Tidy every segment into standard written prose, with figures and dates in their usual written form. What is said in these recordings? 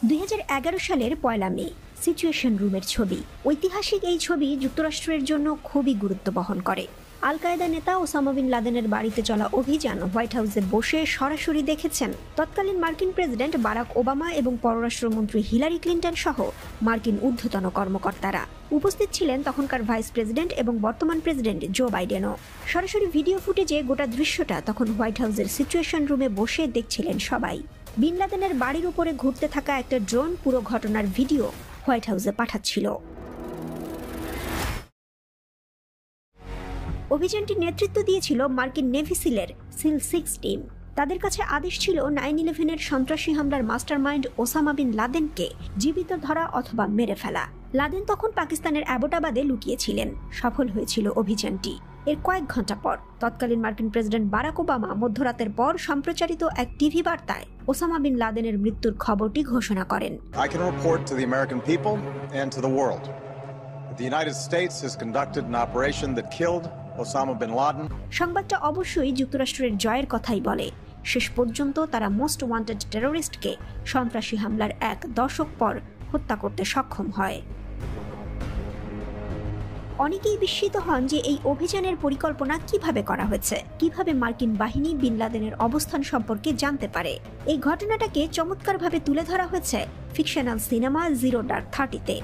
2011 সালের 1 মে সিচুয়েশন রুমের ছবি। ঐতিহাসিক এই ছবি যুক্তরাষ্ট্রের জন্য খুবই গুরুত্ব বহন করে। আল কায়েদা নেতা ওসামা বিন লাদেনের বাড়িতে চলা অভিযান হোয়াইট হাউসে বসে সরাসরি দেখেছেন তৎকালীন মার্কিন প্রেসিডেন্ট বারাক ওবামা এবং পররাষ্ট্রমন্ত্রী হিলারি ক্লিন্টন সহ মার্কিন ঊর্ধ্বতন কর্মকর্তারা। উপস্থিত ছিলেন তখনকার ভাইস প্রেসিডেন্ট এবং বর্তমান প্রেসিডেন্ট জো বাইডেনও। সরাসরি ভিডিও ফুটেজে গোটা দৃশ্যটা তখন হোয়াইট হাউসের সিচুয়েশন রুমে বসে দেখছিলেন সবাই। বিন লাদেনের বাড়ির উপরে ঘুরতে থাকা একটা ড্রোন পুরো ঘটনার ভিডিও হোয়াইট হাউসে পাঠাচ্ছিল। অভিযানটি নেতৃত্ব দিয়েছিল মার্কিন নেভি সিলের সিল 6 টিম। তাদের কাছে আদেশ ছিল 9/11-এর সন্ত্রাসী হামলার মাস্টারমাইন্ড ওসামা বিন লাদেনকে জীবিত ধরা অথবা মেরে ফেলা। লাদেন তখন পাকিস্তানের অ্যাবোটাবাদে লুকিয়েছিলেন। সফল হয়েছিল অভিযানটি। এর কয়েক ঘন্টা পর তৎকালীন মার্কিন প্রেসিডেন্ট বারাক ওবামা মধ্যরাতের পর সম্প্রচারিত এক টিভি বার্তায় ওসামা বিন লাদেনের মৃত্যুর খবরটি ঘোষণা করেন। I can report to the American people and to the world that the United States has conducted an operation that killed Osama bin Laden. সংবাদটা অবশ্যই যুক্তরাষ্ট্রের জয়ের কথাই বলে। শেষ পর্যন্ত তারা মোস্ট ওয়ান্টেড টেররিস্টকে সন্ত্রাসী হামলার 1 দশক পর হত্যা করতে সক্ষম হয়। অনেকেই বিস্মিত হন যে এই অভিযানের পরিকল্পনা কিভাবে করা হয়েছে, কিভাবে মার্কিন বাহিনী বিন লাদেনের অবস্থান সম্পর্কে জানতে পারে। এই ঘটনাটাকে চমৎকারভাবে তুলে ধরা হয়েছে ফিকশনাল সিনেমা জিরো ডার্ক 30-তে।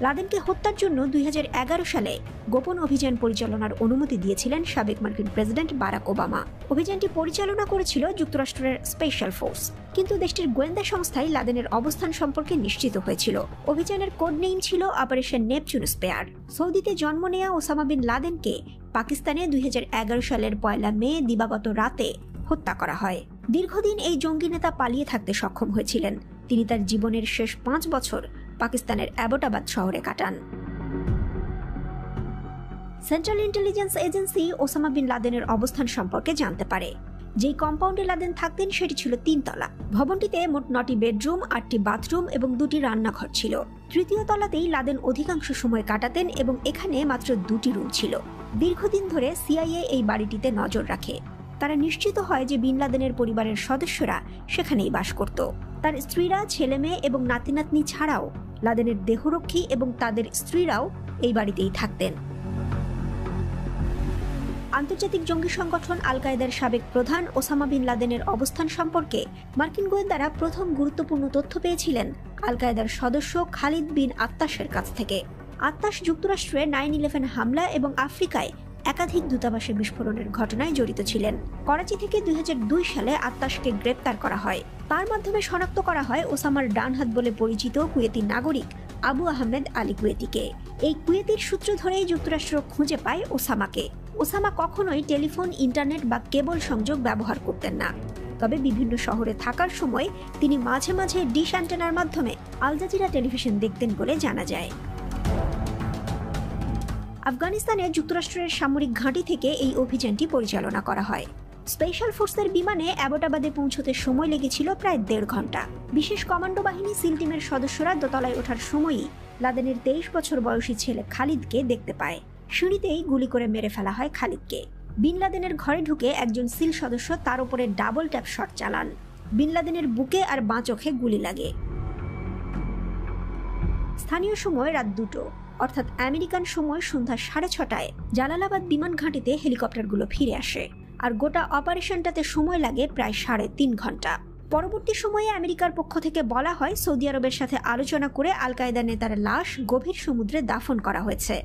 লাদেনকে হত্যার জন্য 2011 সালে গোপন অভিযান পরিচালনার অনুমতি দিয়েছিলেন সাবেক মার্কিন প্রেসিডেন্ট বারাক ওবামা। অভিযানটি পরিচালনা করেছিল যুক্তরাষ্ট্রের স্পেশাল ফোর্স, কিন্তু দেশটির গোয়েন্দা সংস্থায় লাদেনের অবস্থান সম্পর্কে নিশ্চিত হয়েছিল। অভিযানের কোড নেম ছিল অপারেশন নেপচুন স্পেয়ার। সৌদিতে জন্ম নেয়া ওসামা বিন লাদেনকে পাকিস্তানে 2011 সালের 1 মে দিবাগত রাতে হত্যা করা হয়। দীর্ঘদিন এই জঙ্গি নেতা পালিয়ে থাকতে সক্ষম হয়েছিলেন। তিনি তার জীবনের শেষ 5 বছর পাকিস্তানের অ্যাবোটাবাদ শহরে কাটান। Central Intelligence Agency Osama bin লাদেনের অবস্থান সম্পর্কে জানতে পারে। যেই কম্পাউন্ডে লাদেন থাকতেন সেটি ছিল 3 তলা। ভবনটিতে মোট 9টি বেডরুম, 8টি বাথরুম এবং 2টি রান্নাঘর ছিল। 3য় তলাতেই লাদেন অধিকাংশ সময় কাটাতেন এবং এখানে মাত্র 2টি রুম ছিল। দীর্ঘদিন ধরে সিআইএ এই বাড়িটিতে নজর রাখে। তারা নিশ্চিত হয় যে বিন লাদেনের পরিবারের সদস্যরা সেখানেই বাস করত। তার স্ত্রীরা, ছেলে মেয়ে এবং নাতি নাতনি ছাড়াও লাদেনের দেহরক্ষী এবং তাদের স্ত্রীরাও এই বাড়িতেই থাকতেন। আন্তর্জাতিক জঙ্গি সংগঠন আল কায়েদার সাবেক প্রধান ওসামা বিন লাদেনের অবস্থান সম্পর্কে মার্কিন গোয়েন্দারা প্রথম গুরুত্বপূর্ণ তথ্য পেয়েছিলেন আল কায়েদার সদস্য খালিদ বিন আত্তাশের কাছ থেকে। আত্তাশ যুক্তরাষ্ট্রে 9/11 হামলা এবং আফ্রিকায় একাধিক দূতাবাসে বিস্ফোরণের ঘটনায় জড়িত ছিলেন। করাচি থেকে 2002 সালে আত্তাশকে গ্রেপ্তার করা হয়। তার মাধ্যমে শনাক্ত করা হয় ওসামার ডান হাত বলে পরিচিত কুয়েতি নাগরিক আবু আহমেদ আলী কুয়েতিকে। এই কুয়েতির সূত্র ধরেই যুক্তরাষ্ট্র খুঁজে পায় ওসামাকে। ওসামা কখনোই টেলিফোন, ইন্টারনেট বা কেবল সংযোগ ব্যবহার করতেন না। তবে বিভিন্ন শহরে থাকার সময় তিনি মাঝে মাঝে ডিশ অ্যান্টেনার মাধ্যমে আল জাজিরা টেলিভিশন দেখতেন বলে জানা যায়। আফগানিস্তানে যুক্তরাষ্ট্রের সামরিক ঘাঁটি থেকে এই অভিযানটি পরিচালনা করা হয়। স্পেশাল ফোর্সের বিমানে অ্যাবোটাবাদে পৌঁছতে সময় লেগেছিল প্রায় 1.5 ঘন্টা। বিশেষ কমান্ডো বাহিনী সিল টিমের সদস্যরা দোতলায় ওঠার সময়ই লাদেনের 23 বছর বয়সী ছেলে খালিদকে দেখতে পায়। সিঁড়িতেই গুলি করে মেরে ফেলা হয় খালিদকে। বিন লাদেনের ঘরে ঢুকে একজন সিল সদস্য তার উপরে ডাবল ট্যাপ শট চালান। বিন লাদেনের বুকে আর বাঁ চোখে গুলি লাগে। স্থানীয় সময় রাত 2টো, অর্থাৎ আমেরিকান সময় সন্ধ্যা 6:30টায় জালালাবাদ বিমান ঘাঁটিতে হেলিকপ্টারগুলো ফিরে আসে। আর গোটা অপারেশনটাতে সময় লাগে প্রায় 3.5 ঘন্টা। পরবর্তী সময়ে আমেরিকার পক্ষ থেকে বলা হয় সৌদি আরবের সাথে আলোচনা করে আল কায়েদা নেতার লাশ গভীর সমুদ্রে দাফন করা হয়েছে।